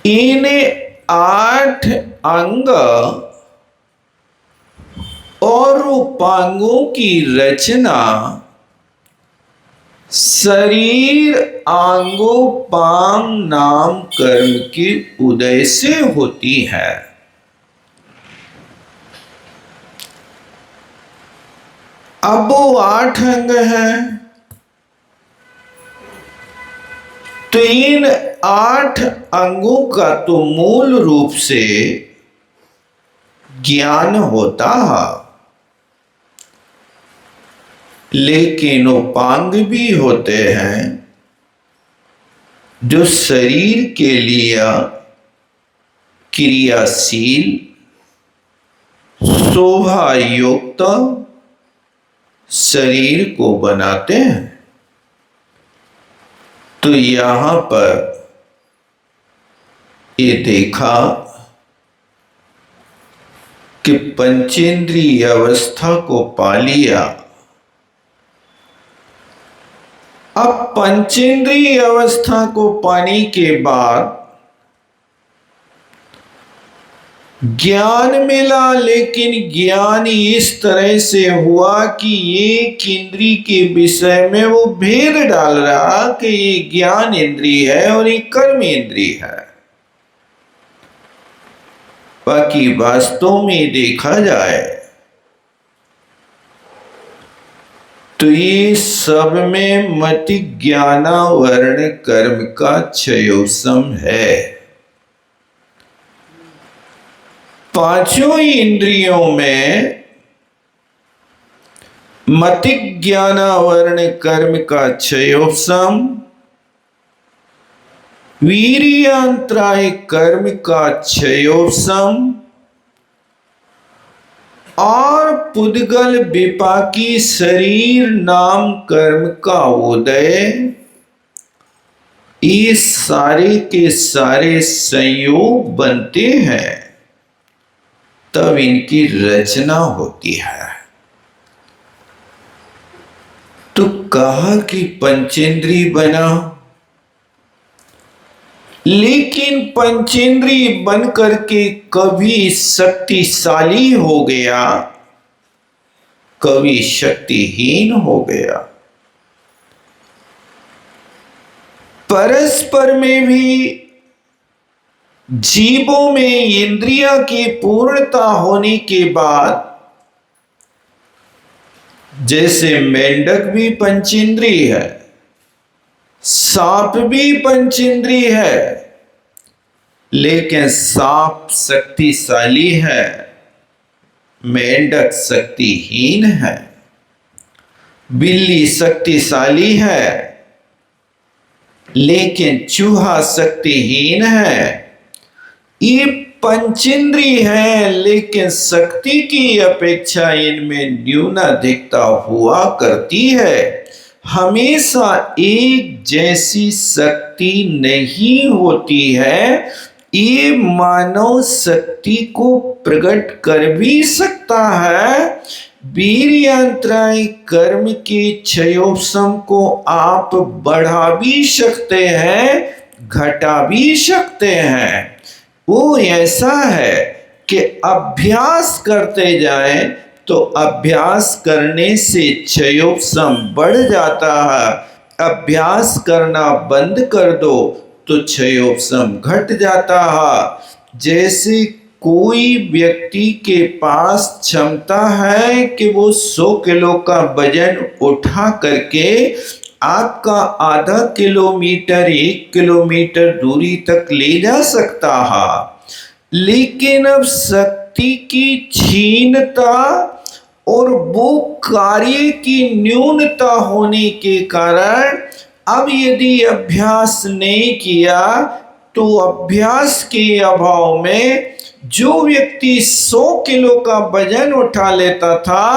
इन 8 अंग और उपांगों की रचना शरीर आंगोपांग नाम कर्म के उदय से होती है। अब वो 8 अंग हैं, तो इन 8 अंगों का तो मूल रूप से ज्ञान होता है, लेकिन उपांग भी होते हैं जो शरीर के लिए क्रियाशील शोभा युक्त शरीर को बनाते हैं। तो यहां पर ये देखा कि पंचेंद्रिय अवस्था को पा लिया। अब पंचेंद्रिय अवस्था को पाने के बाद ज्ञान मिला, लेकिन ज्ञान इस तरह से हुआ कि ये इंद्रिय के विषय में वो भेद डाल रहा कि ये ज्ञान इंद्रिय है और ये कर्म इंद्रिय है। बाकी वास्तव में देखा जाए तो ये सब में मति ज्ञाना वर्ण कर्म का क्षयोसम है। पांचों इंद्रियों में मति ज्ञाना वर्ण कर्म का क्षयोपशम, वीर्यान्तराय कर्म का क्षयोपशम और पुद्गल विपाकी शरीर नाम कर्म का उदय, ये सारे के सारे संयोग बनते हैं, तब इनकी रचना होती है। तो कहा कि पंचेंद्रिय बना, लेकिन पंचेंद्रिय बन करके कभी शक्तिशाली हो गया, कभी शक्तिहीन हो गया। परस्पर में भी जीवों में इंद्रिया की पूर्णता होने के बाद, जैसे मेंढक भी पंचेंद्रिय है, सांप भी पंचेंद्रिय है, लेकिन सांप शक्तिशाली है, मेंढक शक्तिहीन है। बिल्ली शक्तिशाली है, लेकिन चूहा शक्तिहीन है। ये पंचेंद्रिय है, लेकिन शक्ति की अपेक्षा इनमें न्यूनाधिकता हुआ करती है। हमेशा एक जैसी शक्ति नहीं होती है। ये मानव शक्ति को प्रकट कर भी सकता है। वीर्यान्तराय कर्म के क्षयोपशम को आप बढ़ा भी सकते हैं, घटा भी सकते हैं। वो ऐसा है कि अभ्यास करते जाएं तो अभ्यास करने से क्षयोपशम बढ़ जाता है। अभ्यास करना बंद कर दो तो क्षयोपशम घट जाता है। जैसे कोई व्यक्ति के पास क्षमता है कि वो 100 किलो का वजन उठा करके आपका आधा किलोमीटर 1 किलोमीटर दूरी तक ले जा सकता है, लेकिन अब शक्ति की क्षीणता और वो कार्य की न्यूनता होने के कारण अब यदि अभ्यास नहीं किया तो अभ्यास के अभाव में जो व्यक्ति 100 किलो का वजन उठा लेता था,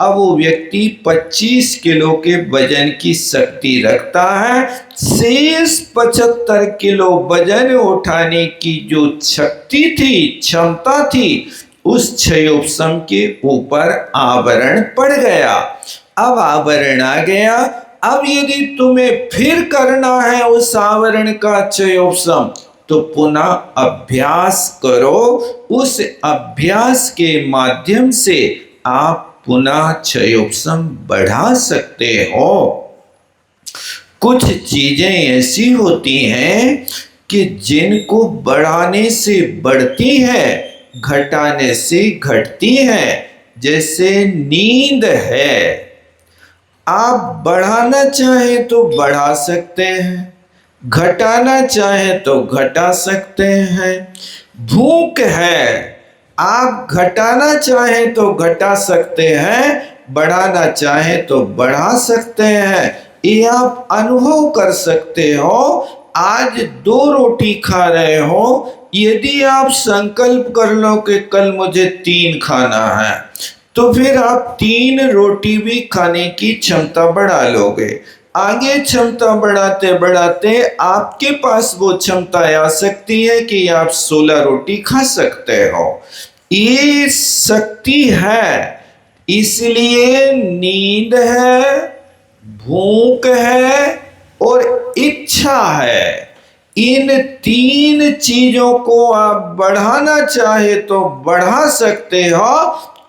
अब वो व्यक्ति 25 किलो के वजन की शक्ति रखता है। शेष 75 किलो वजन उठाने की जो शक्ति थी, क्षमता थी, उस क्षयोपशम के ऊपर आवरण पड़ गया। अब आवरण आ गया। अब यदि तुम्हें फिर करना है उस आवरण का क्षयोपशम, तो पुनः अभ्यास करो। उस अभ्यास के माध्यम से आप पुनः क्षयोपशम बढ़ा सकते हो। कुछ चीजें ऐसी होती हैं कि जिनको बढ़ाने से बढ़ती है, घटाने से घटती है। जैसे नींद है, आप बढ़ाना चाहें तो बढ़ा सकते हैं, घटाना चाहें तो घटा सकते हैं। भूख है, आप घटाना चाहें तो घटा सकते हैं, बढ़ाना चाहें तो बढ़ा सकते हैं। ये आप अनुभव कर सकते हो। आज 2 रोटी खा रहे हो, यदि आप संकल्प कर लो कि कल मुझे 3 खाना है, तो फिर आप 3 रोटी भी खाने की क्षमता बढ़ा लोगे। आगे क्षमता बढ़ाते बढ़ाते आपके पास वो क्षमता आ सकती है कि आप 16 रोटी खा सकते हो। ये शक्ति है। इसलिए नींद है, भूख है और इच्छा है। इन 3 चीजों को आप बढ़ाना चाहे तो बढ़ा सकते हो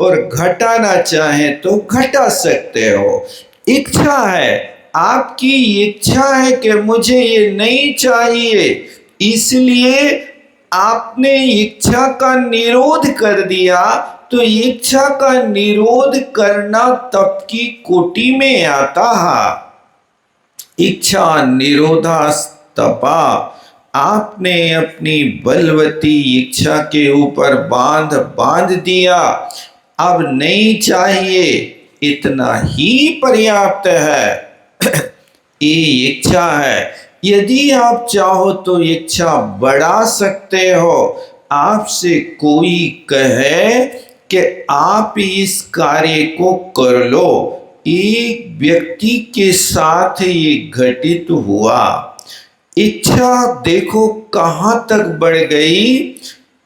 और घटाना चाहे तो घटा सकते हो। इच्छा है, आपकी इच्छा है कि मुझे ये नहीं चाहिए, इसलिए आपने इच्छा का निरोध कर दिया। तो इच्छा का निरोध करना तप की कोटि में आता है। इच्छा निरोधास्तपा। आपने अपनी बलवती इच्छा के ऊपर बांध दिया। अब नहीं चाहिए, इतना ही पर्याप्त है। ये इच्छा है। यदि आप चाहो तो इच्छा बढ़ा सकते हो। आपसे कोई कहे कि आप इस कार्य को कर लो, एक व्यक्ति के साथ ये घटित हुआ। इच्छा देखो कहां तक बढ़ गई।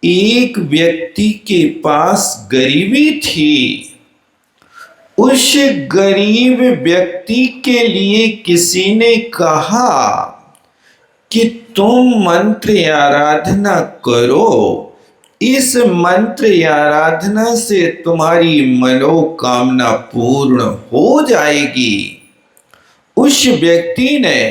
एक व्यक्ति के पास गरीबी थी। उस गरीब व्यक्ति के लिए किसी ने कहा कि तुम मंत्र आराधना करो, इस मंत्र आराधना से तुम्हारी मनोकामना पूर्ण हो जाएगी। उस व्यक्ति ने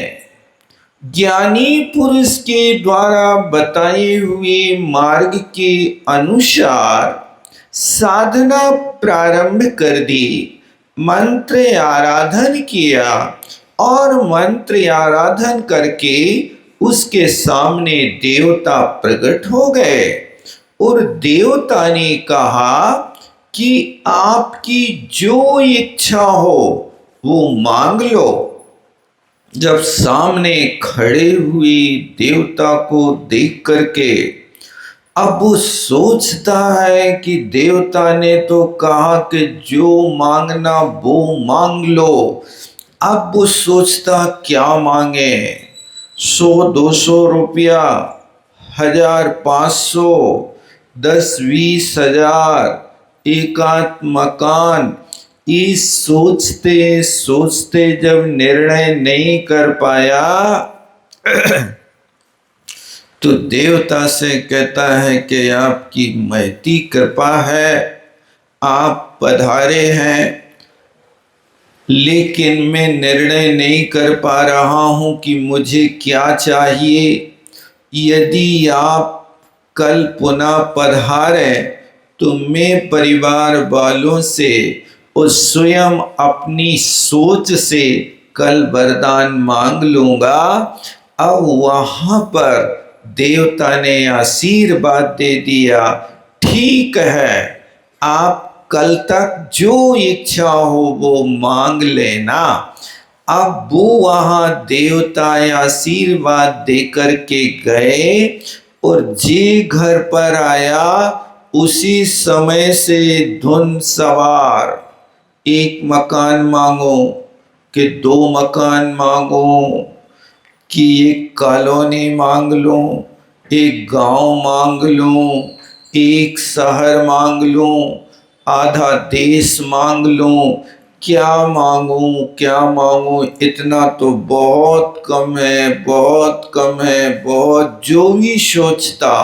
ज्ञानी पुरुष के द्वारा बताए हुए मार्ग के अनुसार साधना प्रारंभ कर दी, मंत्र आराधन किया और मंत्र आराधन करके उसके सामने देवता प्रकट हो गए और देवता ने कहा कि आपकी जो इच्छा हो वो मांग लो। जब सामने खड़े हुए देवता को देख करके अब वो सोचता है कि देवता ने तो कहा कि जो मांगना वो मांग लो। अब वो सोचता क्या मांगे, 100-200 रुपया, 1000-500, 10-20 हजार, एक आध मकान। इस सोचते सोचते जब निर्णय नहीं कर पाया तो देवता से कहता है कि आपकी महती कृपा है, आप पधारे हैं, लेकिन मैं निर्णय नहीं कर पा रहा हूं कि मुझे क्या चाहिए। यदि आप कल पुनः पधारे तो मैं परिवार वालों से और स्वयं अपनी सोच से कल वरदान मांग लूंगा। अब वहां पर देवता ने आशीर्वाद दे दिया, ठीक है, आप कल तक जो इच्छा हो वो मांग लेना। अब वो वहां देवता आशीर्वाद दे करके गए और जे घर पर आया उसी समय से धुन सवार, एक मकान मांगो कि 2 मकान मांगो कि एक कॉलोनी मांग लो, एक गांव मांग लो, एक शहर मांग लो, आधा देश मांग लो। क्या मांगूं क्या मांगूं, इतना तो बहुत कम है, बहुत कम है, बहुत जो भी सोचता,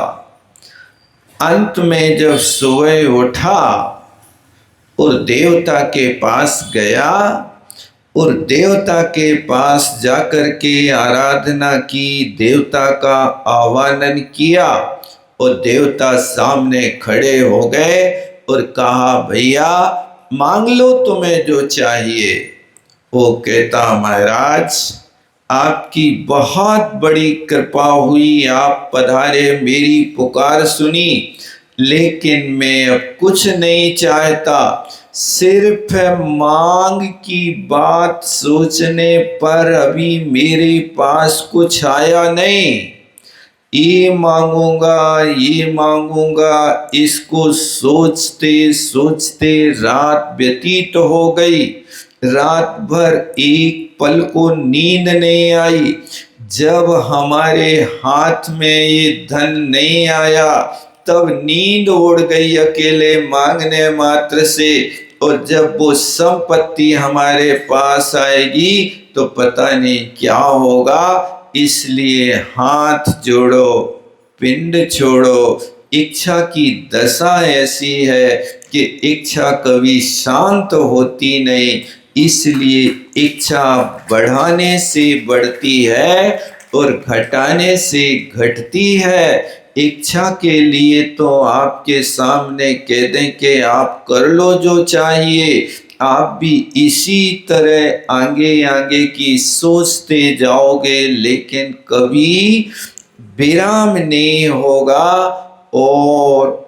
अंत में जब सुबह उठा और देवता के पास गया और देवता के पास जाकर के आराधना की, देवता का आह्वान किया और देवता सामने खड़े हो गए और कहा, भैया मांग लो तुम्हें जो चाहिए। वो कहता, महाराज आपकी बहुत बड़ी कृपा हुई, आप पधारे, मेरी पुकार सुनी, लेकिन मैं अब कुछ नहीं चाहता। सिर्फ मांग की बात सोचने पर अभी मेरे पास कुछ आया नहीं। ये मांगूंगा, इसको सोचते सोचते रात व्यतीत हो गई। रात भर एक पल को नींद नहीं आई। जब हमारे हाथ में ये धन नहीं आया तब नींद उड़ गई अकेले मांगने मात्र से, और जब वो संपत्ति हमारे पास आएगी तो पता नहीं क्या होगा। इसलिए हाथ जोड़ो, पिंड छोड़ो। इच्छा की दशा ऐसी है कि इच्छा कभी शांत होती नहीं, इसलिए इच्छा बढ़ाने से बढ़ती है और घटाने से घटती है। इच्छा के लिए तो आपके सामने कह दें कि आप कर लो जो चाहिए, आप भी इसी तरह आगे आगे की सोचते जाओगे, लेकिन कभी विराम नहीं होगा और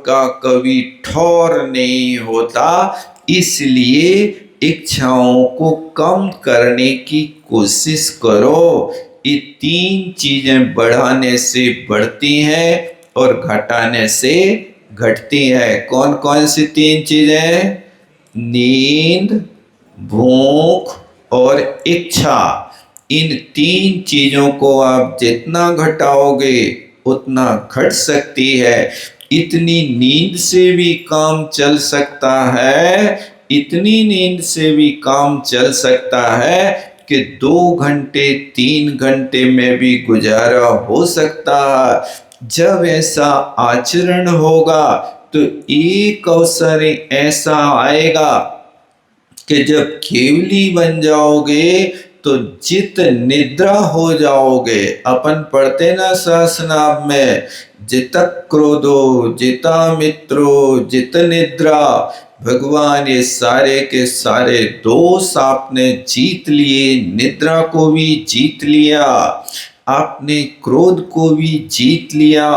का कभी ठौर नहीं होता। इसलिए इच्छाओं को कम करने की कोशिश करो। ये तीन चीजें बढ़ाने से बढ़ती हैं और घटाने से घटती है। कौन कौन सी तीन चीजें? नींद, भूख और इच्छा। इन तीन चीजों को आप जितना घटाओगे उतना घट सकती है। इतनी नींद से भी काम चल सकता है, इतनी नींद से भी काम चल सकता है कि 2 घंटे 3 घंटे में भी गुजारा हो सकता है। जब ऐसा आचरण होगा तो एक अवसर ऐसा आएगा कि जब केवली बन जाओगे तो जित निद्रा हो जाओगे। अपन पढ़ते ना सहस्रनाम में, जित क्रोधो जिता मित्रो जित निद्रा। भगवान ये सारे के सारे दोष आपने जीत लिए, निद्रा को भी जीत लिया, आपने क्रोध को भी जीत लिया,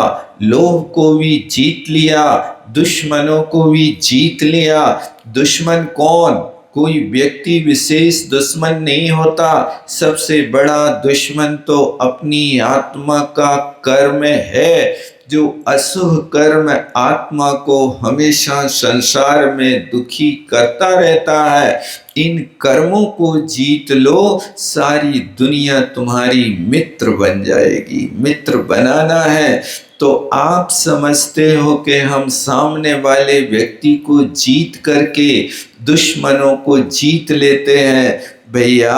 लोभ को भी जीत लिया, दुश्मनों को भी जीत लिया। दुश्मन कौन? कोई व्यक्ति विशेष दुश्मन नहीं होता। सबसे बड़ा दुश्मन तो अपनी आत्मा का कर्म है। जो अशुभ कर्म आत्मा को हमेशा संसार में दुखी करता रहता है, इन कर्मों को जीत लो, सारी दुनिया तुम्हारी मित्र बन जाएगी। मित्र बनाना है तो आप समझते हो कि हम सामने वाले व्यक्ति को जीत करके दुश्मनों को जीत लेते हैं। भैया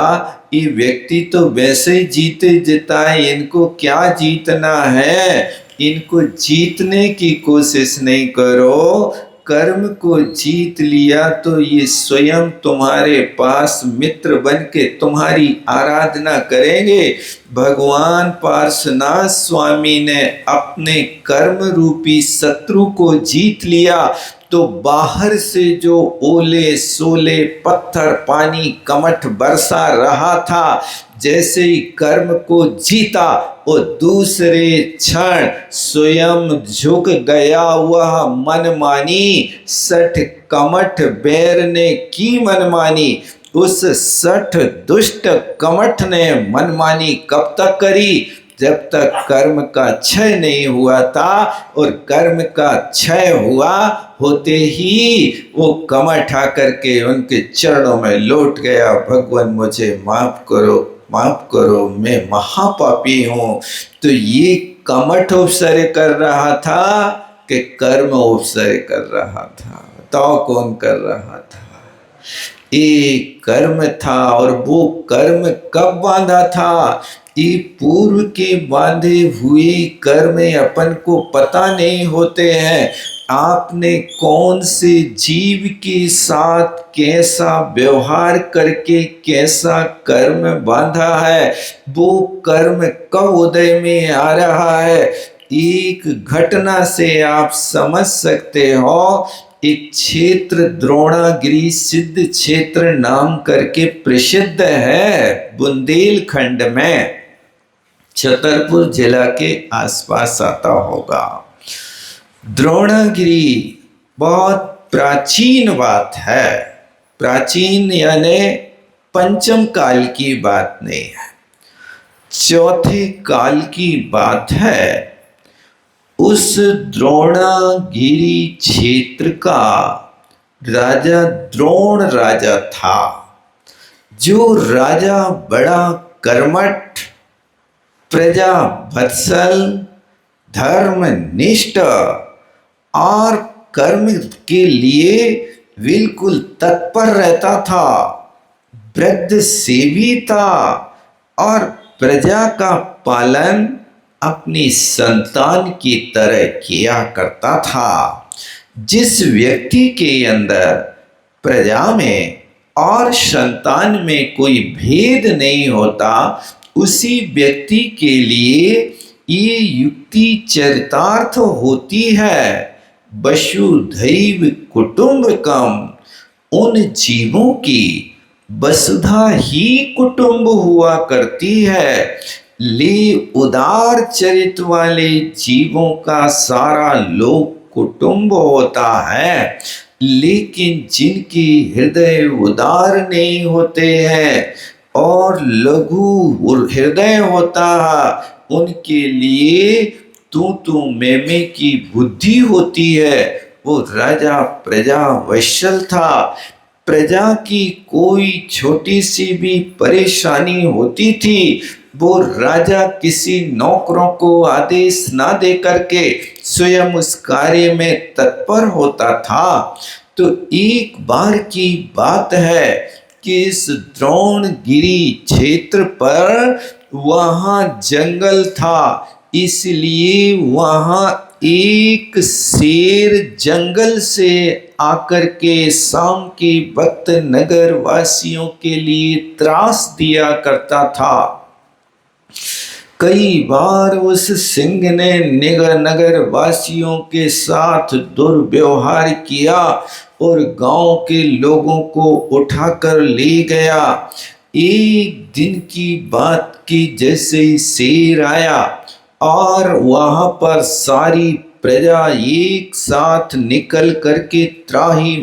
ये व्यक्ति तो वैसे ही जीते जिताए, इनको क्या जीतना है? इनको जीतने की कोशिश नहीं करो। कर्म को जीत लिया तो ये स्वयं तुम्हारे पास मित्र बन के तुम्हारी आराधना करेंगे। भगवान पार्श्वनाथ स्वामी ने अपने कर्म रूपी शत्रु को जीत लिया तो बाहर से जो ओले सोले पत्थर पानी कमठ बरसा रहा था, जैसे ही कर्म को जीता वो दूसरे क्षण स्वयं झुक गया। वह मनमानी सठ कमठ बैर ने की मनमानी। उस सठ दुष्ट कमठ ने मनमानी कब तक करी? जब तक कर्म का क्षय नहीं हुआ था। और कर्म का क्षय हुआ होते ही वो कमठ आकर के उनके चरणों में लौट गया, भगवान मुझे माफ करो, माफ करो, मैं महापापी हूँ। तो ये कमठ उपसर्ग कर रहा था कि कर्म उपसर्ग कर रहा था? बताओ कौन कर रहा था? एक कर्म था। और वो कर्म कब बांधा था? ये पूर्व के बांधे हुए कर्म अपन को पता नहीं होते हैं। आपने कौन से जीव के साथ कैसा व्यवहार करके कैसा कर्म बांधा है, वो कर्म कब उदय में आ रहा है, एक घटना से आप समझ सकते हो। एक क्षेत्र द्रोणागिरी सिद्ध क्षेत्र नाम करके प्रसिद्ध है, बुंदेलखंड में, छतरपुर जिला के आसपास आता होगा। द्रोणागिरी बहुत प्राचीन बात है। प्राचीन यानी पंचम काल की बात नहीं है, चौथे काल की बात है। उस द्रोणागिरी क्षेत्र का राजा द्रोण राजा था। जो राजा बड़ा कर्मठ, प्रजा वत्सल, धर्मनिष्ठ और कर्म के लिए बिल्कुल तत्पर रहता था, वृद्ध सेवी था और प्रजा का पालन अपनी संतान की तरह किया करता था। जिस व्यक्ति के अंदर प्रजा में और संतान में कोई भेद नहीं होता, उसी व्यक्ति के लिए ये युक्ति चरितार्थ होती है। वसुधैव कुटुंबकम, उन जीवों की वसुधा ही कुटुंब हुआ करती है। ले उदार चरित्र वाले जीवों का सारा लोक कुटुंब होता है, लेकिन जिनकी हृदय उदार नहीं होते हैं और लघु हृदय होता है, उनके लिए तू मैं की बुद्धि होती है। वो राजा प्रजा वत्सल था। प्रजा की कोई छोटी सी भी परेशानी होती थी, वो राजा किसी नौकरों को आदेश ना दे करके स्वयं उस कार्य में तत्पर होता था। तो एक बार की बात है कि इस द्रोणगिरी क्षेत्र पर वहां जंगल था, इसलिए वहां एक शेर जंगल से आकर के शाम के वक्त नगर वासियों के लिए त्रास दिया करता था। कई बार उस सिंह ने नगर वासियों के साथ दुर्व्यवहार किया और गांव के लोगों को उठाकर ले गया। एक दिन की बात की, जैसे ही शेर आया और वहां पर सारी प्रजा एक साथ निकल करके त्राही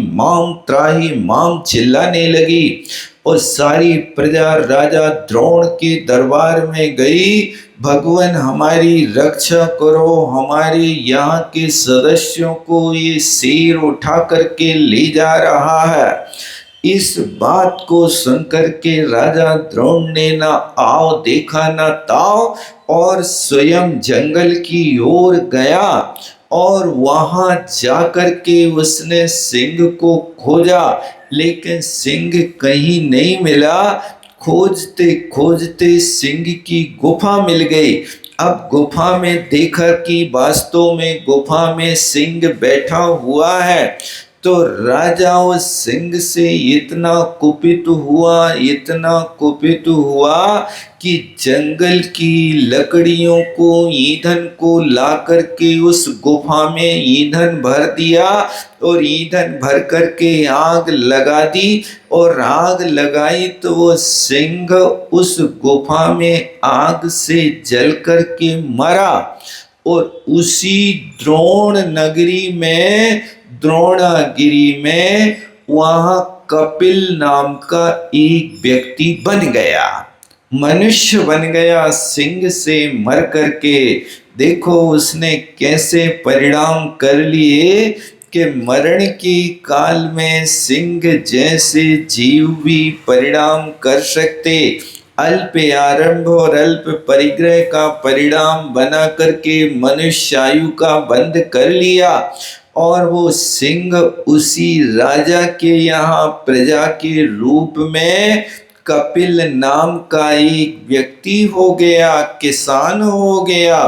माम चिल्लाने लगी और सारी प्रजा राजा द्रोण के दरबार में गई। भगवान हमारी रक्षा करो, हमारे यहाँ के सदस्यों को ये शेर उठा करके ले जा रहा है। इस बात को सुनकर के राजा द्रोण ने ना आओ देखा ना ताओ और स्वयं जंगल की ओर गया और वहां जाकर के उसने सिंह को खोजा, लेकिन सिंह कहीं नहीं मिला। खोजते खोजते सिंह की गुफा मिल गई। अब गुफा में देखा कि वास्तव में गुफा में सिंह बैठा हुआ है, तो राजा उस सिंह से इतना कुपित हुआ कि जंगल की लकड़ियों को ईंधन को ला करके उस गुफा में ईंधन भर दिया और ईंधन भर करके आग लगा दी और आग लगाई तो वो सिंह उस गुफा में आग से जल करके मरा। और उसी द्रोणागिरी में वहां कपिल नाम का एक व्यक्ति बन गया, मनुष्य बन गया, सिंह से मर करके। देखो उसने कैसे परिणाम कर लिए कि मरण के काल में सिंह जैसे जीव भी परिणाम कर सकते। अल्प आरंभ और अल्प परिग्रह का परिणाम बना करके मनुष्य आयु का बंध कर लिया और वो सिंह उसी राजा के यहाँ प्रजा के रूप में कपिल नाम का एक व्यक्ति हो गया, किसान हो गया।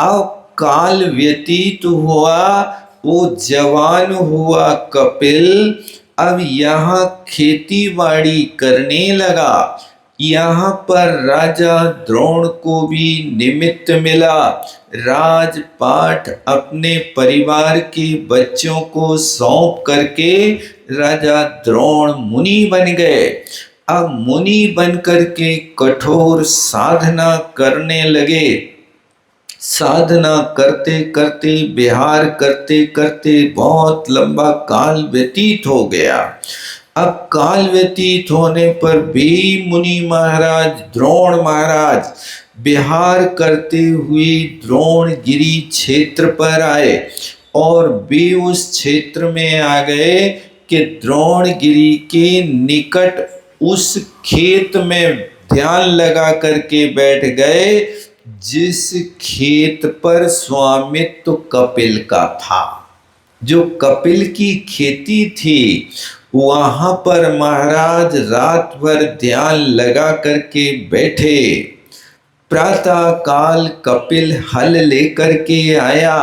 अब काल व्यतीत हुआ, वो जवान हुआ कपिल, अब यहाँ खेती बाड़ी करने लगा। यहाँ पर राजा द्रोण को भी निमित्त मिला। राजपाट अपने परिवार के बच्चों को सौंप करके राजा द्रोण मुनि बन गए। अब मुनि बन करके कठोर साधना करने लगे। साधना करते करते, विहार करते करते बहुत लंबा काल व्यतीत हो गया। अब काल व्यतीत होने पर भी मुनि महाराज, द्रोण महाराज विहार करते हुए द्रोणगिरी क्षेत्र पर आए और वे उस क्षेत्र में आ गए कि द्रोणगिरी के निकट उस खेत में ध्यान लगा करके बैठ गए जिस खेत पर स्वामित्व कपिल का था। जो कपिल की खेती थी, वहां पर महाराज रात भर ध्यान लगा करके बैठे। प्रातः काल कपिल हल लेकर के आया।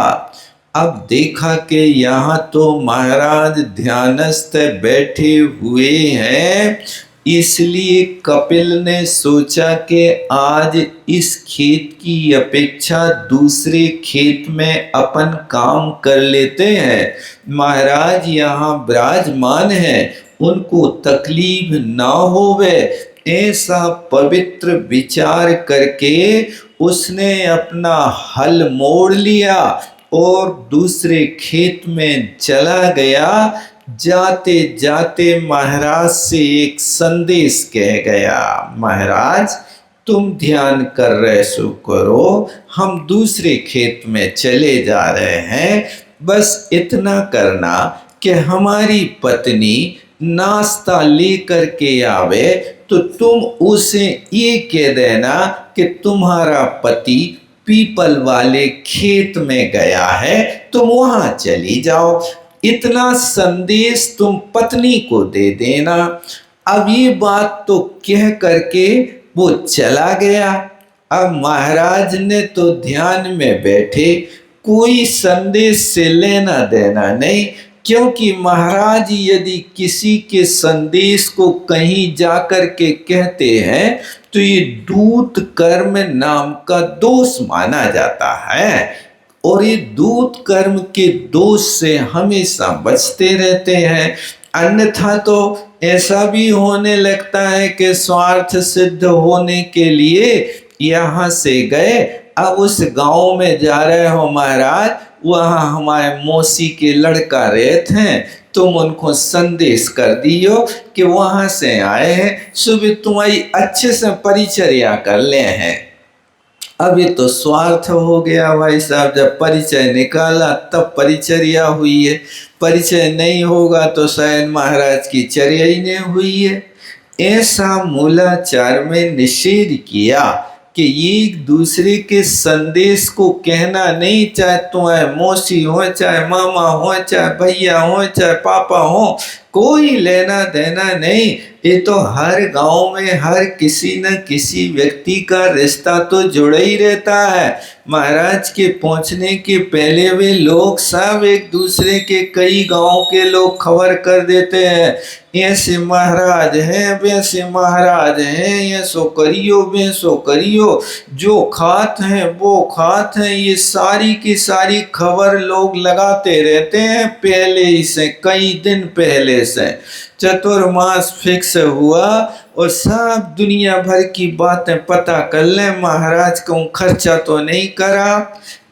अब देखा कि यहाँ तो महाराज ध्यानस्थ बैठे हुए हैं, इसलिए कपिल ने सोचा कि आज इस खेत की अपेक्षा दूसरे खेत में अपन काम कर लेते हैं। महाराज यहाँ विराजमान हैं, उनको तकलीफ ना होवे, ऐसा पवित्र विचार करके उसने अपना हल मोड़ लिया और दूसरे खेत में चला गया। जाते जाते महाराज से एक संदेश कह गया, महाराज तुम ध्यान कर रहे सो करो, हम दूसरे खेत में चले जा रहे हैं। बस इतना करना कि हमारी पत्नी नाश्ता लेकर के आवे तो तुम उसे ये कह देना कि तुम्हारा पति पीपल वाले खेत में गया है, तुम वहां चली जाओ। इतना संदेश तुम पत्नी को दे देना। अब ये बात तो कह करके वो चला गया। अब महाराज ने तो ध्यान में बैठे, कोई संदेश से लेना देना नहीं, क्योंकि महाराज यदि किसी के संदेश को कहीं जाकर के कहते हैं तो ये दूत कर्म नाम का दोष माना जाता है और ये दूत कर्म के दोष से हमेशा बचते रहते हैं। अन्यथा तो ऐसा भी होने लगता है कि स्वार्थ सिद्ध होने के लिए यहाँ से गए, अब उस गांव में जा रहे हो महाराज, वहाँ हमारे मौसी के लड़का रहते हैं, तुम उनको संदेश कर दियो कि वहाँ से आए हैं, सुबह तुम्हारी अच्छे से परिचर्या कर ले हैं। अब ये तो स्वार्थ हो गया भाई साहब, जब परिचय निकाला तब परिचर्या हुई है, परिचय नहीं होगा तो शायद महाराज की चर्या ही नहीं हुई है। ऐसा मूलाचार में निषेध किया कि एक दूसरे के संदेश को कहना नहीं, चाहे तुम्हारे मौसी हो, चाहे मामा हो, चाहे भैया हो, चाहे पापा हो, कोई लेना देना नहीं। ये तो हर गांव में हर किसी न किसी व्यक्ति का रिश्ता तो जुड़ा ही रहता है। महाराज के पहुंचने के पहले वे लोग सब एक दूसरे के, कई गांव के लोग खबर कर देते हैं, ऐसे महाराज हैं, वैसे महाराज हैं, ये सो करियो, वे सो करियो, जो खात हैं वो खात हैं, ये सारी की सारी खबर लोग लगाते रहते हैं पहले ही से, कई दिन पहले से। चतुर्मास फिक्स हुआ और सब दुनिया भर की बातें पता कर लें, महाराज कहूँ खर्चा तो नहीं करा,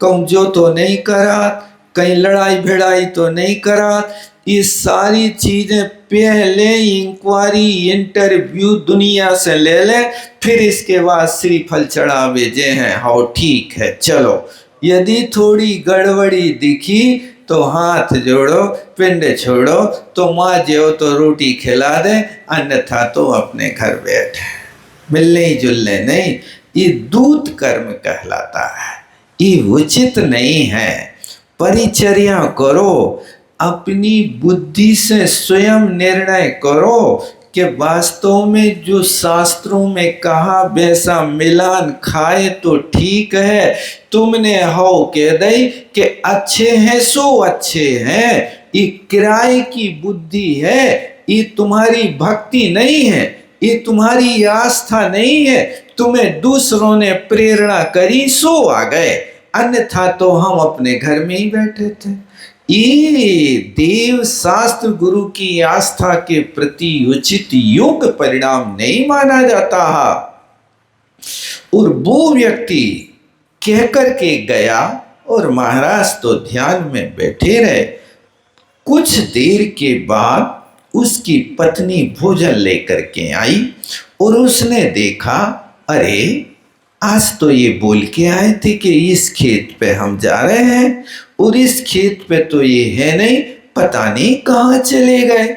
कहूँ जो तो नहीं करा, कहीं लड़ाई भिड़ाई तो नहीं करा। ये सारी चीजें पहले इंक्वायरी इंटरव्यू दुनिया से ले ले, फिर इसके बाद श्रीफल चढ़ा भेजे हैं, हाँ ठीक है चलो। यदि थोड़ी गड़बड़ी दिखी तो हाथ जोड़ो, पिंड छोड़ो, तो माँ जो तो रोटी खिला दे, अन्यथा तो अपने घर बैठे, मिलने जुलने नहीं। ये दूत कर्म कहलाता है, ये उचित नहीं है। परिचर्या करो, अपनी बुद्धि से स्वयं निर्णय करो कि वास्तव में जो शास्त्रों में कहा वैसा मिलान खाए तो ठीक है। तुमने हाउ कह दई कि अच्छे हैं सो अच्छे हैं, ये किराए की बुद्धि है, ये तुम्हारी भक्ति नहीं है, ये तुम्हारी आस्था नहीं है। तुम्हें दूसरों ने प्रेरणा करी सो आ गए, अन्यथा तो हम अपने घर में ही बैठे थे। ये देव शास्त्र गुरु की आस्था के प्रति उचित योग्य परिणाम नहीं माना जाता है। और वो व्यक्ति कह करके गया और महाराज तो ध्यान में बैठे रहे। कुछ देर के बाद उसकी पत्नी भोजन लेकर के आई और उसने देखा, अरे आज तो ये बोल के आए थे कि इस खेत पे हम जा रहे हैं और इस खेत पे तो ये है नहीं, पता नहीं कहाँ चले गए।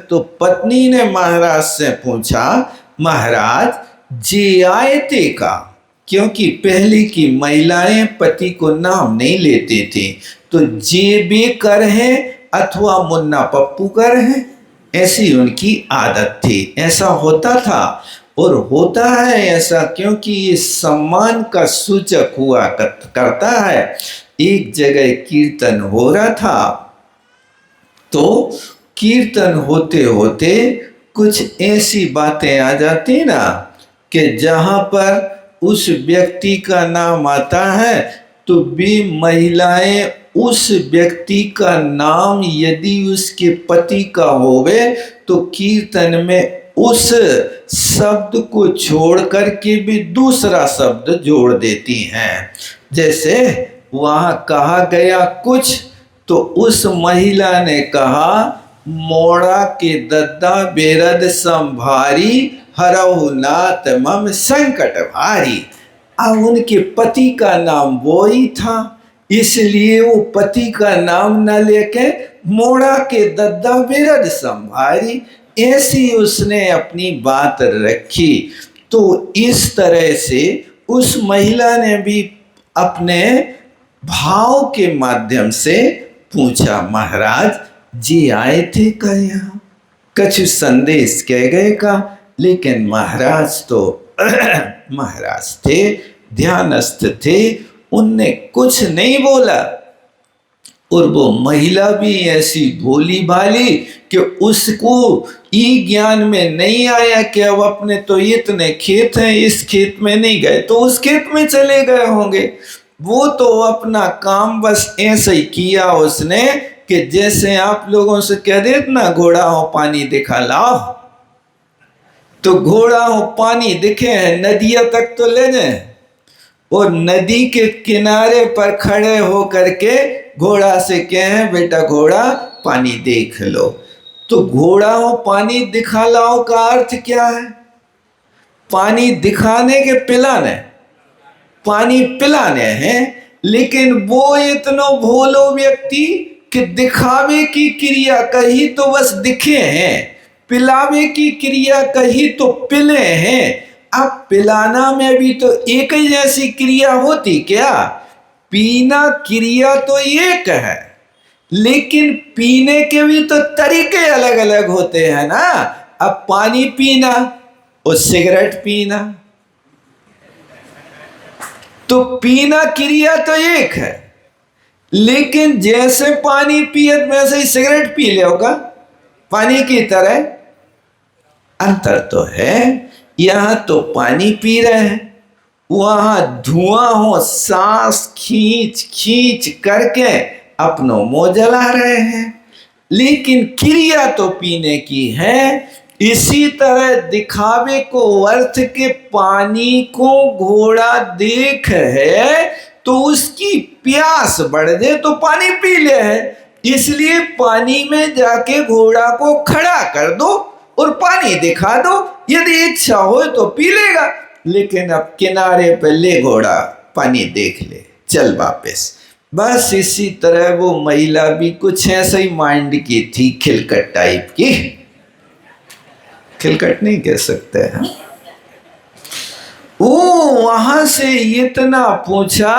तो पत्नी ने महाराज से पूछा, महाराज जे आए थे का? क्योंकि पहले की महिलाएं पति को नाम नहीं लेते थे, तो जे बे कर है अथवा मुन्ना पप्पू कर है, ऐसी उनकी आदत थी। ऐसा होता था और होता है ऐसा, क्योंकि ये सम्मान का सूचक हुआ करता है। एक जगह कीर्तन हो रहा था, तो कीर्तन होते होते कुछ ऐसी बातें आ जाती ना कि जहाँ पर उस व्यक्ति का नाम आता है तो भी महिलाएं उस व्यक्ति का नाम यदि उसके पति का होवे तो कीर्तन में उस शब्द को छोड़ करके भी दूसरा शब्द जोड़ देती हैं। जैसे वहाँ कहा गया कुछ तो उस महिला ने कहा, मोड़ा के दद्दा बेरद संभारी हरहु नाथ मम संकट भारी। अब उनके पति का नाम वो ही था, इसलिए वो पति का नाम न लेके मोड़ा के दद्दा बेरद संभारी, ऐसी उसने अपनी बात रखी। तो इस तरह से उस महिला ने भी अपने भाव के माध्यम से पूछा, महाराज जी आए थे का? यहाँ कछु संदेश कह गए का? लेकिन महाराज तो महाराज थे, ध्यानस्थ थे, उनने कुछ नहीं बोला। और वो महिला भी ऐसी भोली भाली कि उसको ये ज्ञान में नहीं आया कि अब अपने तो इतने खेत हैं, इस खेत में नहीं गए तो उस खेत में चले गए होंगे। वो तो अपना काम बस ऐसे ही किया उसने कि जैसे आप लोगों से कह देते ना, घोड़ा हो पानी दिखा लाओ, तो घोड़ा हो पानी दिखे हैं, नदिया तक तो ले जाए और नदी के किनारे पर खड़े हो करके घोड़ा से कहे, बेटा घोड़ा पानी देख लो। तो घोड़ा हो पानी दिखा लाओ का अर्थ क्या है? पानी दिखाने के पिलाने, पानी पिलाने हैं। लेकिन वो इतना भोलो व्यक्ति कि दिखावे की क्रिया कही तो बस दिखे हैं, पिलावे की क्रिया कही तो पिले हैं। अब पिलाना में भी तो एक ही जैसी क्रिया होती क्या? पीना क्रिया तो एक है, लेकिन पीने के भी तो तरीके अलग अलग होते हैं ना। अब पानी पीना और सिगरेट पीना, तो पीना क्रिया तो एक है, लेकिन जैसे पानी पिए वैसे ही सिगरेट पी ले होगा, पानी की तरह। अंतर तो है, यहां तो पानी पी रहे हैं, वहां धुआं हो, सांस खींच खींच करके अपनों मुंह जला रहे हैं, लेकिन क्रिया तो पीने की है। इसी तरह दिखावे को अर्थ के पानी को घोड़ा देख है तो उसकी प्यास बढ़ जाए तो पानी पी ले है, इसलिए पानी में जाके घोड़ा को खड़ा कर दो और पानी दिखा दो, यदि इच्छा हो तो पी लेगा। लेकिन अब किनारे पे ले घोड़ा, पानी देख ले, चल वापस। बस इसी तरह वो महिला भी कुछ ऐसे ही माइंड की थी, खिलकट टाइप की। खिलकट नहीं कह सकते हैं। वो वहां से इतना पूछा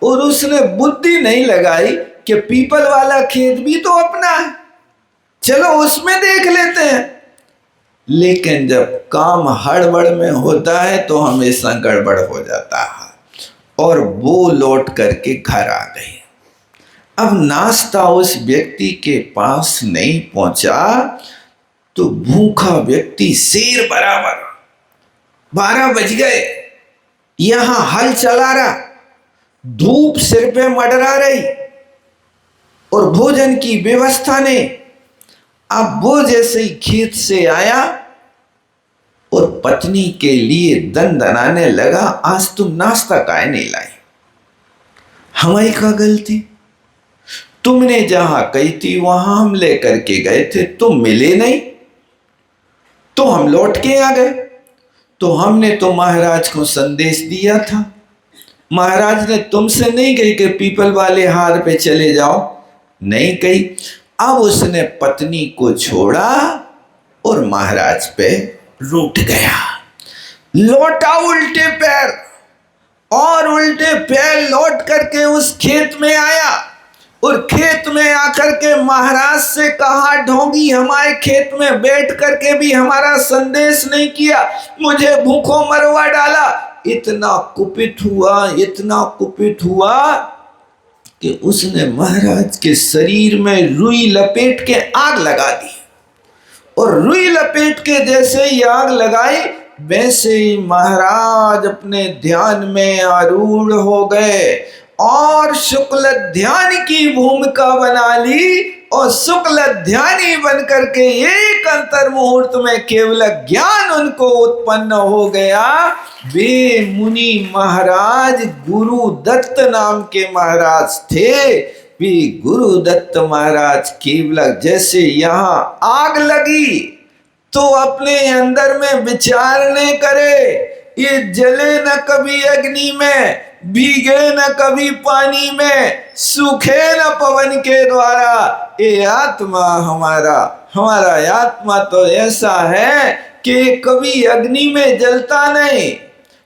और उसने बुद्धि नहीं लगाई कि पीपल वाला खेत भी तो अपना है, चलो उसमें देख लेते हैं। लेकिन जब काम हड़बड़ में होता है तो हमेशा गड़बड़ हो जाता है। और वो लौट करके घर आ गई। अब नाश्ता उस व्यक्ति के पास नहीं पहुंचा तो भूखा व्यक्ति शेर बराबर 12 बज गए, यहां हल चला रहा, धूप सिर पे मंडरा रही और भोजन की व्यवस्था नहीं। अब वो जैसे ही खेत से आया और पत्नी के लिए दनाने लगा, आज तुम नाश्ता काहे नहीं लाई? हमारी क्या गलती? तुमने जहां कही थी वहां हम लेकर के गए थे, तुम मिले नहीं तो हम लौट के आ गए। तो हमने तो महाराज को संदेश दिया था, महाराज ने तुमसे नहीं कही कि पीपल वाले हार पे चले जाओ, नहीं कही। अब उसने पत्नी को छोड़ा और महाराज पे रूठ गया, लौटा उल्टे पैर, और उल्टे पैर लौट करके उस खेत में आया और खेत में आकर के महाराज से कहा, ढोंगी हमारे खेत में बैठ करके भी हमारा संदेश नहीं किया, मुझे भूखों मरवा डाला। इतना कुपित हुआ, इतना कुपित हुआ कि उसने महाराज के शरीर में रुई लपेट के आग लगा दी। और रुई लपेट के जैसे ही आग लगाई, वैसे ही महाराज अपने ध्यान में आरूढ़ हो गए और शुक्ल ध्यान की भूमिका बना ली। और शुक्ल ध्यानी बन करके एक अंतर मुहूर्त में केवल ज्ञान उनको उत्पन्न हो गया। वे मुनि महाराज गुरु दत्त नाम के महाराज थे। वे गुरु दत्त महाराज केवल जैसे यहाँ आग लगी तो अपने अंदर में विचार नहीं करे, ये जले न कभी अग्नि में, भीगे न कभी पानी में, सूखे न पवन के द्वारा। ये आत्मा हमारा आत्मा तो ऐसा है कि कभी अग्नि में जलता नहीं,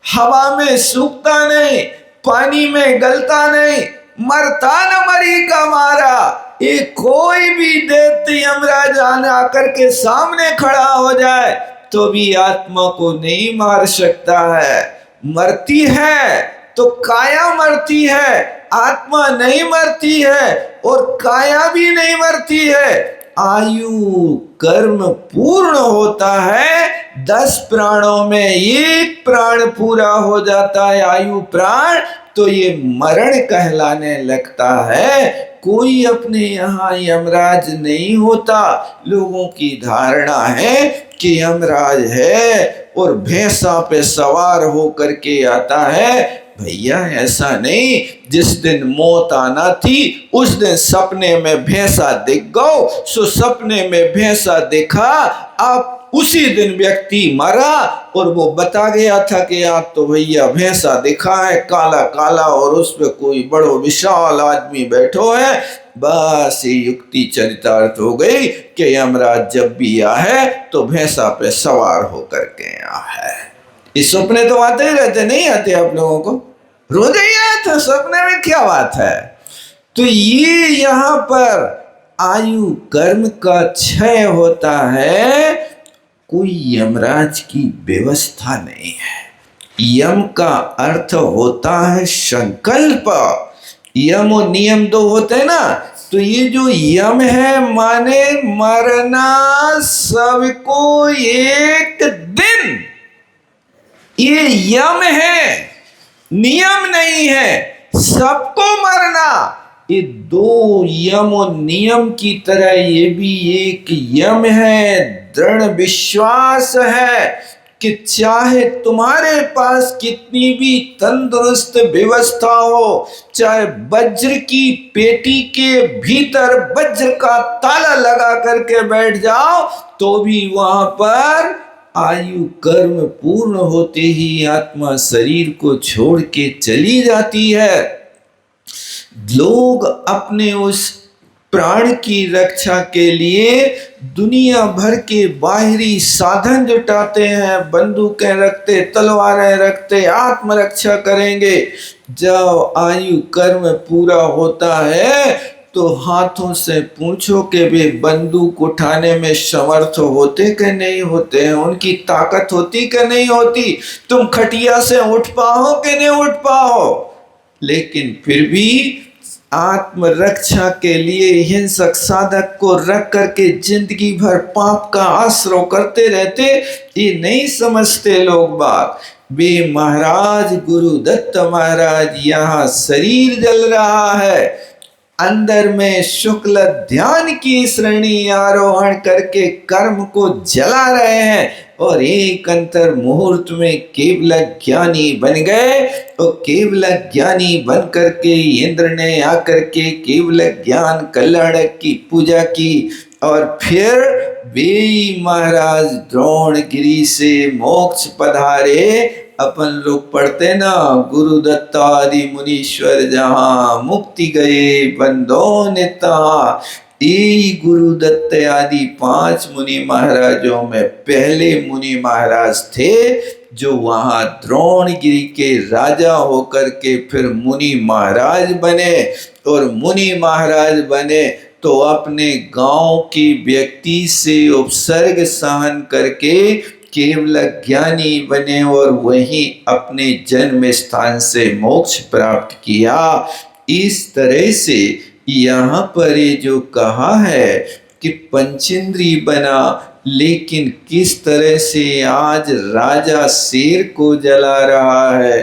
हवा में सूखता नहीं, पानी में गलता नहीं, मरता न मरी का मारा। ये कोई भी दैत्य यमराज आकर के सामने खड़ा हो जाए तो भी आत्मा को नहीं मार सकता है। मरती है तो काया मरती है, आत्मा नहीं मरती है और काया भी नहीं मरती है। आयु कर्म पूर्ण होता है, 10 प्राणों में 1 प्राण पूरा हो जाता है आयु प्राण, तो ये मरण कहलाने लगता है। कोई अपने यहाँ यमराज नहीं होता। लोगों की धारणा है कि यमराज है और भैंसा पे सवार होकर के आता है। भैया ऐसा नहीं, जिस दिन मौत आना थी उस दिन सपने में भैंसा दिख गो, सो सपने में भैंसा देखा, आप उसी दिन व्यक्ति मरा और वो बता गया था कि आज तो भैया भैंसा दिखा है काला काला और उस पे कोई बड़ो विशाल आदमी बैठो है। बस ये युक्ति चरितार्थ हो गई कि यमराज जब भी आ है तो भैंसा पे सवार होकर के आ है। इस सपने तो आते ही रहते, नहीं आते आप लोगों को? रोज ही आया था सपने में, क्या बात है? तो ये यहाँ पर आयु कर्म का क्षय होता है, कोई यमराज की व्यवस्था नहीं है। यम का अर्थ होता है संकल्प। यम और नियम 2 होते हैं ना, तो ये जो यम है माने मरना सबको एक दिन, ये यम है, नियम नहीं है। सबको मरना, ये 2 यम और नियम की तरह ये भी एक यम है। दृढ़ विश्वास है कि चाहे तुम्हारे पास कितनी भी तंदुरुस्त व्यवस्था हो, चाहे वज्र की पेटी के भीतर वज्र का ताला लगा करके बैठ जाओ, तो भी वहां पर आयु कर्म पूर्ण होते ही आत्मा शरीर को छोड़ के चली जाती है। लोग अपने उस प्राण की रक्षा के लिए दुनिया भर के बाहरी साधन जुटाते हैं, बंदूकें रखते, तलवारें रखते, आत्मरक्षा करेंगे। जब आयु कर्म पूरा होता है तो हाथों से पूछो कि वे बंदूक उठाने में समर्थ होते कि नहीं होते हैं, उनकी ताकत होती कि नहीं होती। तुम खटिया से उठ पाओ कि नहीं उठ पाओ, लेकिन फिर भी आत्मरक्षा के लिए हिंसक साधक को रख करके जिंदगी भर पाप का आश्रय करते रहते। ये नहीं समझते लोग बात। वे महाराज गुरुदत्त महाराज यहाँ शरीर जल रहा है, अंदर में शुक्ल ध्यान की श्रेणी आरोहण करके कर्म को जला रहे हैं, और एक अंतर मुहूर्त में केवल ज्ञानी बन गए। और केवल ज्ञानी बन करके इंद्र ने आकर के केवल ज्ञान कल्याण की पूजा की, और फिर वे महाराज द्रोणगिरी से मोक्ष पधारे। अपन लोग पढ़ते ना, गुरुदत्त आदि मुनीश्वर जहाँ मुक्ति गए बंदो नेता। यही गुरुदत्त आदि 5 मुनि महाराजों में पहले मुनि महाराज थे, जो वहाँ द्रोणगिरी के राजा होकर के फिर मुनि महाराज बने। और मुनि महाराज बने तो अपने गांव के व्यक्ति से उपसर्ग सहन करके केवल ज्ञानी बने, और वहीं अपने जन्म स्थान से मोक्ष प्राप्त किया। इस तरह से यहाँ पर ये जो कहा है कि पंचेंद्री बना, लेकिन किस तरह से आज राजा शेर को जला रहा है।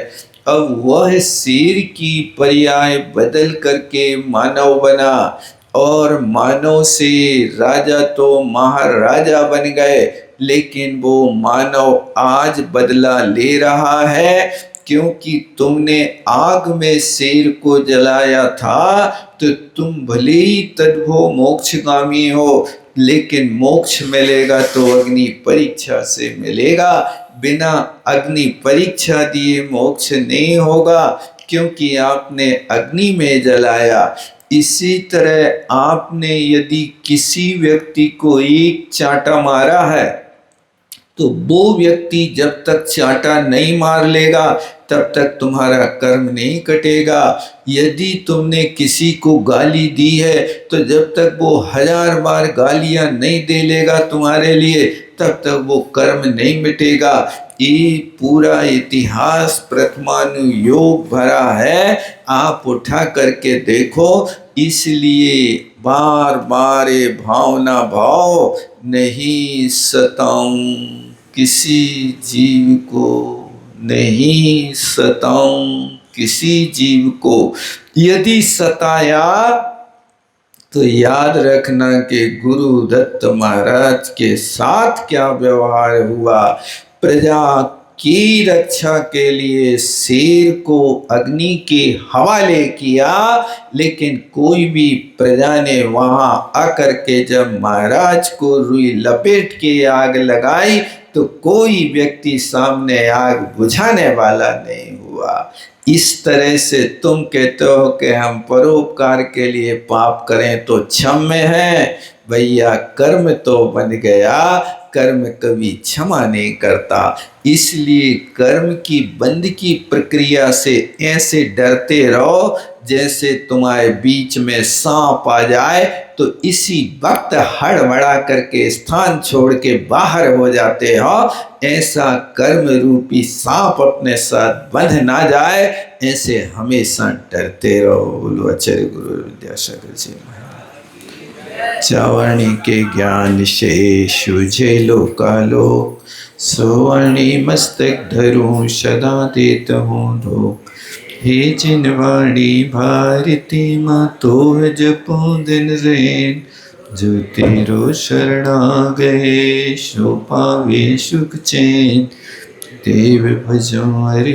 अब वह शेर की पर्याय बदल करके मानव बना, और मानव से राजा तो महाराजा बन गए, लेकिन वो मानव आज बदला ले रहा है, क्योंकि तुमने आग में शेर को जलाया था। तो तुम भले ही तद्भव मोक्षगामी हो, लेकिन मोक्ष मिलेगा तो अग्नि परीक्षा से मिलेगा। बिना अग्नि परीक्षा दिए मोक्ष नहीं होगा, क्योंकि आपने अग्नि में जलाया। इसी तरह आपने यदि किसी व्यक्ति को एक चांटा मारा है, तो वो व्यक्ति जब तक चांटा नहीं मार लेगा तब तक तुम्हारा कर्म नहीं कटेगा। यदि तुमने किसी को गाली दी है, तो जब तक वो 1000 बार गालियां नहीं दे लेगा तुम्हारे लिए, तब तक वो कर्म नहीं मिटेगा। ये पूरा इतिहास प्रथमानुयोग भरा है, आप उठा करके देखो। इसलिए बार बार ये भावना भाव नहीं सताऊं किसी जीव को, नहीं सताऊं किसी जीव को। यदि सताया तो याद रखना कि गुरुदत्त महाराज के साथ क्या व्यवहार हुआ। प्रजा की रक्षा के लिए शेर को अग्नि के हवाले किया, लेकिन कोई भी प्रजा ने वहां आकर के जब महाराज को रुई लपेट के आग लगाई, तो कोई व्यक्ति सामने आग बुझाने वाला नहीं हुआ। इस तरह से तुम कहते हो कि हम परोपकार के लिए पाप करें तो क्षम्य है। भैया कर्म तो बन गया, कर्म कभी क्षमा नहीं करता। इसलिए कर्म की बंद की प्रक्रिया से ऐसे डरते रहो जैसे तुम्हारे बीच में सांप आ जाए तो इसी वक्त हड़बड़ा करके स्थान छोड़ के बाहर हो जाते हो। ऐसा कर्म रूपी सांप अपने साथ बंध ना जाए, ऐसे हमेशा डरते रहो। बोलो आचार्य गुरु विद्यासागर जी महाराज। चावणी के ज्ञान से सूझे लोकालोक, सुवर्णी मस्तक धरूं सदा देत हूँ धोख। हे जिनवाणी भारती माँ तो जपो दिन रैन, जो तेरो शरणा गए सो पावे सुख चैन। देव भजो हरि